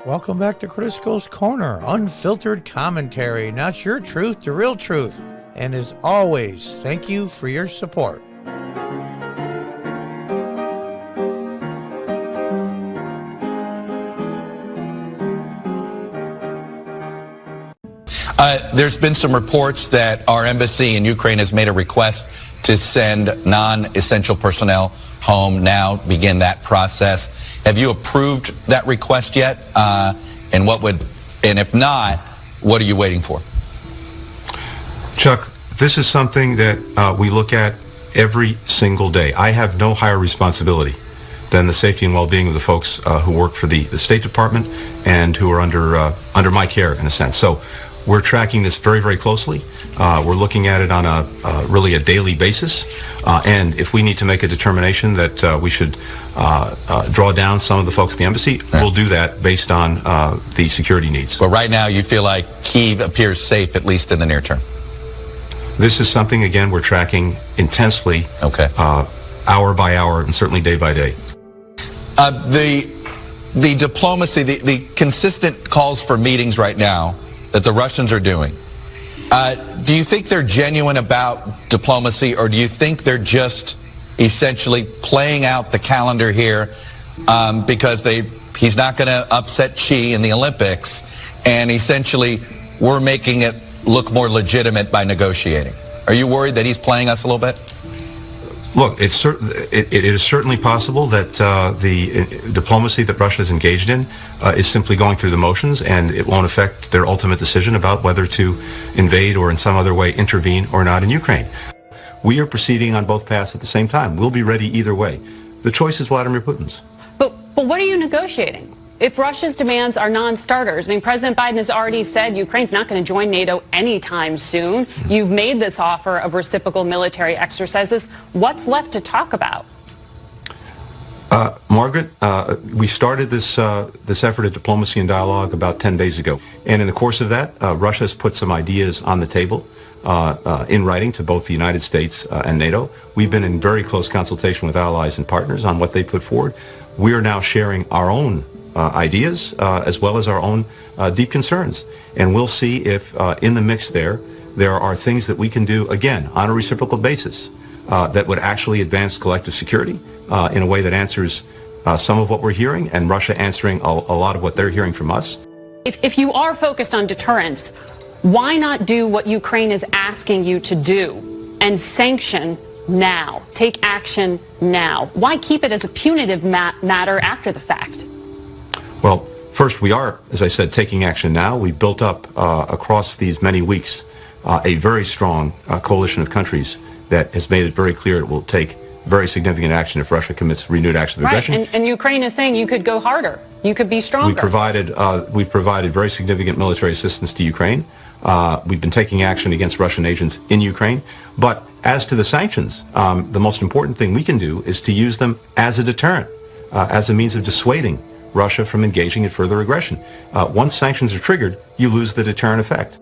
Welcome back to Critical Corner, unfiltered commentary, not your truth, the real truth. And as always, thank you for your support. There's been some reports that our embassy in Ukraine has made a request to send non-essential personnel home now, begin that process. Have you approved that request yet? And if not, what are you waiting for? Chuck, this is something that we look at every single day. I have no higher responsibility than the safety and well-being of the folks who work for the State Department and who are under my care, in a sense. So we're tracking this very, very closely. We're looking at it on really a daily basis. And if we need to make a determination that we should draw down some of the folks at the embassy, we'll do that based on the security needs. But right now, you feel like Kyiv appears safe, at least in the near term. This is something, again, we're tracking intensely, hour by hour, and certainly day by day. The diplomacy, the consistent calls for meetings right now that the Russians are doing, do you think they're genuine about diplomacy, or do you think they're just essentially playing out the calendar here because he's not going to upset Xi in the Olympics, and essentially we're making it look more legitimate by negotiating? Are you worried that he's playing us a little bit? Look, it is certainly possible that the diplomacy that Russia is engaged in is simply going through the motions, and it won't affect their ultimate decision about whether to invade or in some other way intervene or not in Ukraine. We are proceeding on both paths at the same time. We'll be ready either way. The choice is Vladimir Putin's. But what are you negotiating? If Russia's demands are non-starters, I mean, President Biden has already said Ukraine's not going to join NATO anytime soon. You've made this offer of reciprocal military exercises. What's left to talk about? Margaret, we started this effort at diplomacy and dialogue about 10 days ago. And in the course of that, Russia has put some ideas on the table in writing to both the United States and NATO. We've been in very close consultation with allies and partners on what they put forward. We are now sharing our own ideas as well as our own deep concerns. And we'll see if in the mix there are things that we can do, again, on a reciprocal basis that would actually advance collective security in a way that answers some of what we're hearing, and Russia answering a lot of what they're hearing from us. If you are focused on deterrence, why not do what Ukraine is asking you to do and sanction now? Take action now. Why keep it as a punitive matter after the fact? Well, first, we are, as I said, taking action now. We built up across these many weeks a very strong coalition of countries that has made it very clear it will take very significant action if Russia commits renewed acts of aggression. Right, and Ukraine is saying you could go harder. You could be stronger. We've provided very significant military assistance to Ukraine. We've been taking action against Russian agents in Ukraine. But as to the sanctions, the most important thing we can do is to use them as a deterrent, as a means of dissuading Russia from engaging in further aggression. Once sanctions are triggered, you lose the deterrent effect.